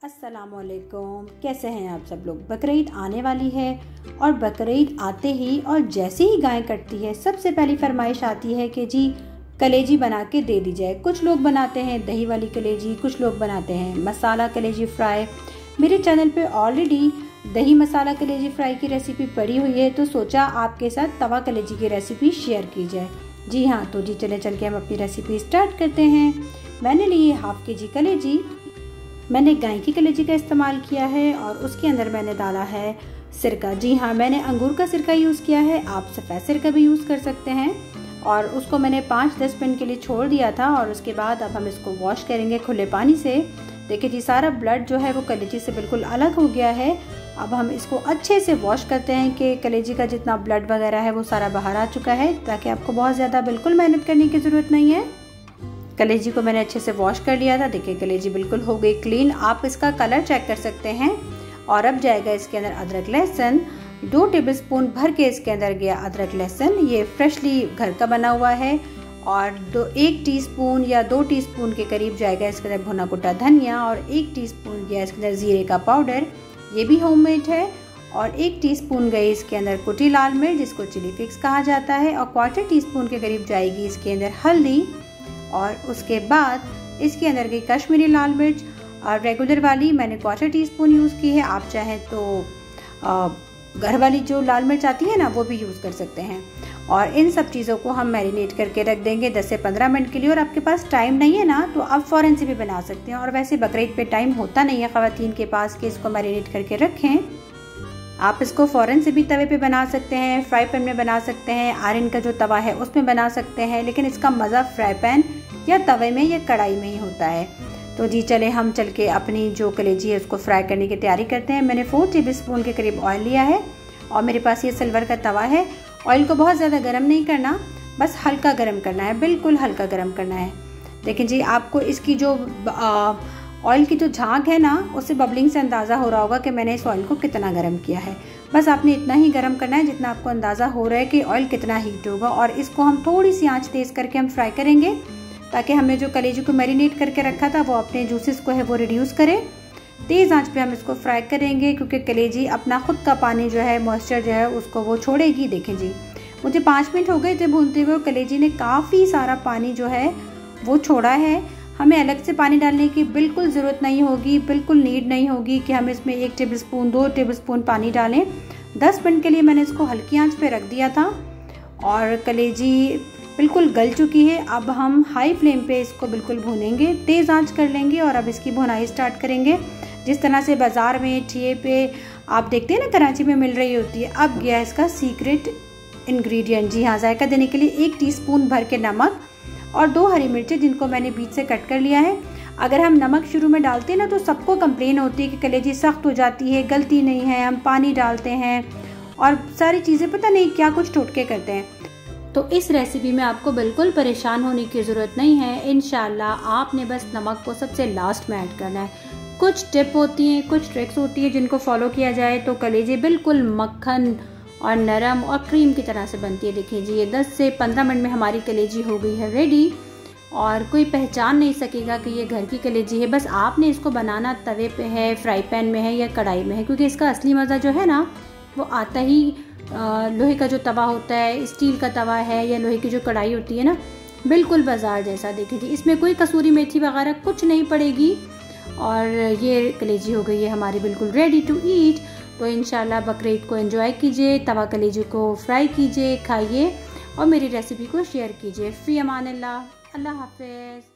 अस्सलामुअलैकुम, कैसे हैं आप सब लोग। बकरीद आने वाली है और बकरीद आते ही और जैसे ही गाय कटती है सबसे पहली फरमाइश आती है कि जी कलेजी बना के दे दी जाए। कुछ लोग बनाते हैं दही वाली कलेजी, कुछ लोग बनाते हैं मसाला कलेजी फ्राई। मेरे चैनल पे ऑलरेडी दही मसाला कलेजी फ्राई की रेसिपी पड़ी हुई है, तो सोचा आपके साथ तवा कलेजी की रेसिपी शेयर की जाए। जी हाँ, तो जी चल के हम अपनी रेसिपी स्टार्ट करते हैं। मैंने ली है हाफ केजी कलेजी। मैंने गाय की कलेजी का इस्तेमाल किया है और उसके अंदर मैंने डाला है सिरका। जी हाँ, मैंने अंगूर का सिरका यूज़ किया है, आप सफ़ेद सिरका भी यूज़ कर सकते हैं। और उसको मैंने 5-10 मिनट के लिए छोड़ दिया था और उसके बाद अब हम इसको वॉश करेंगे खुले पानी से। देखिए जी, सारा ब्लड जो है वो कलेजी से बिल्कुल अलग हो गया है। अब हम इसको अच्छे से वॉश करते हैं कि कलेजी का जितना ब्लड वगैरह है वो सारा बाहर आ चुका है, ताकि आपको बहुत ज़्यादा बिल्कुल मेहनत करने की ज़रूरत नहीं है। कलेजी को मैंने अच्छे से वॉश कर लिया था। देखिए कलेजी बिल्कुल हो गई क्लीन। आप इसका कलर चेक कर सकते हैं। और अब जाएगा इसके अंदर अदरक लहसुन। 2 टेबलस्पून भर के इसके अंदर गया अदरक लहसुन। ये फ्रेशली घर का बना हुआ है। और 1 टीस्पून या 2 टीस्पून के करीब जाएगा इसके अंदर भुना कुटा धनिया। और 1 टीस्पून गया इसके अंदर ज़ीरे का पाउडर, ये भी होममेड है। और 1 टीस्पून गई इसके अंदर कुटी लाल मिर्च, जिसको चिली फ्लेक्स कहा जाता है। और 1/4 टीस्पून के करीब जाएगी इसके अंदर हल्दी। और उसके बाद इसके अंदर गई कश्मीरी लाल मिर्च, और रेगुलर वाली मैंने 1/4 टीस्पून यूज़ की है। आप चाहें तो घर वाली जो लाल मिर्च आती है ना, वो भी यूज़ कर सकते हैं। और इन सब चीज़ों को हम मैरिनेट करके रख देंगे 10 से 15 मिनट के लिए। और आपके पास टाइम नहीं है ना, तो आप फ़ौरन से भी बना सकते हैं। और वैसे बकरीद पे टाइम होता नहीं है ख़वातीन के पास कि इसको मैरिनेट करके रखें। आप इसको फ़ौरन से भी तवे पे बना सकते हैं, फ्राई पैन में बना सकते हैं, आयरन का जो तवा है उसमें बना सकते हैं। लेकिन इसका मज़ा फ्राई पैन या तवे में या कढ़ाई में ही होता है। तो जी चले हम चल के अपनी जो कलेजी है उसको फ्राई करने की तैयारी करते हैं। मैंने 4 टेबलस्पून के करीब ऑयल लिया है और मेरे पास ये सिल्वर का तवा है। ऑयल को बहुत ज़्यादा गर्म नहीं करना, बस हल्का गर्म करना है, बिल्कुल हल्का गर्म करना है। देखिए जी, आपको इसकी जो ऑयल की जो झाग है ना, उससे बबलिंग से अंदाज़ा हो रहा होगा कि मैंने इस ऑयल को कितना गर्म किया है। बस आपने इतना ही गर्म करना है जितना आपको अंदाज़ा हो रहा है कि ऑयल कितना हीट होगा। और इसको हम थोड़ी सी आंच तेज़ करके हम फ्राई करेंगे, ताकि हमने जो कलेजी को मैरिनेट करके रखा था वो अपने जूसेस को है वो रिड्यूस करे। तेज़ आंच पे हम इसको फ्राई करेंगे, क्योंकि कलेजी अपना खुद का पानी जो है, मॉइस्चर जो है, उसको वो छोड़ेगी। देखें जी, मुझे 5 मिनट हो गए थे भूनते हुए। कलेजी ने काफ़ी सारा पानी जो है वो छोड़ा है। हमें अलग से पानी डालने की बिल्कुल ज़रूरत नहीं होगी, बिल्कुल नीड नहीं होगी कि हम इसमें 1 टेबलस्पून 2 टेबलस्पून पानी डालें। 10 मिनट के लिए मैंने इसको हल्की आंच पे रख दिया था और कलेजी बिल्कुल गल चुकी है। अब हम हाई फ्लेम पे इसको बिल्कुल भूनेंगे, तेज़ आंच कर लेंगे और अब इसकी भुनाई स्टार्ट करेंगे। जिस तरह से बाज़ार में ठिए पे आप देखते हैं ना, कराची में मिल रही होती है। अब गया इसका सीक्रेट इंग्रेडिएंट। जी हाँ, जायका देने के लिए 1 टीस्पून भर के नमक और 2 हरी मिर्चें, जिनको मैंने बीच से कट कर लिया है। अगर हम नमक शुरू में डालते हैं ना, तो सबको कंप्लेन होती है कि कलेजी सख्त हो जाती है, गलती नहीं है। हम पानी डालते हैं और सारी चीज़ें पता नहीं क्या कुछ टोटके करते हैं। तो इस रेसिपी में आपको बिल्कुल परेशान होने की ज़रूरत नहीं है। इंशाल्लाह आपने बस नमक को सबसे लास्ट में ऐड करना है। कुछ टिप होती हैं, कुछ ट्रिक्स होती है, जिनको फॉलो किया जाए तो कलेजी बिल्कुल मक्खन और नरम और क्रीम की तरह से बनती है। देखिए जी, ये 10 से 15 मिनट में हमारी कलेजी हो गई है रेडी। और कोई पहचान नहीं सकेगा कि ये घर की कलेजी है। बस आपने इसको बनाना तवे पे है, फ्राई पैन में है या कढ़ाई में है, क्योंकि इसका असली मज़ा जो है ना, वो आता ही लोहे का जो तवा होता है, स्टील का तवा है या लोहे की जो कढ़ाई होती है ना, बिल्कुल बाजार जैसा। देखिए जी, इसमें कोई कसूरी मेथी वगैरह कुछ नहीं पड़ेगी। और ये कलेजी हो गई है हमारी बिल्कुल रेडी टू ईट। तो इंशाल्लाह बकरीद को एंजॉय कीजिए, तवा कलेजी को फ्राई कीजिए, खाइए और मेरी रेसिपी को शेयर कीजिए। फ़ी अमान अल्लाह, अल्लाह हाफ़िज़।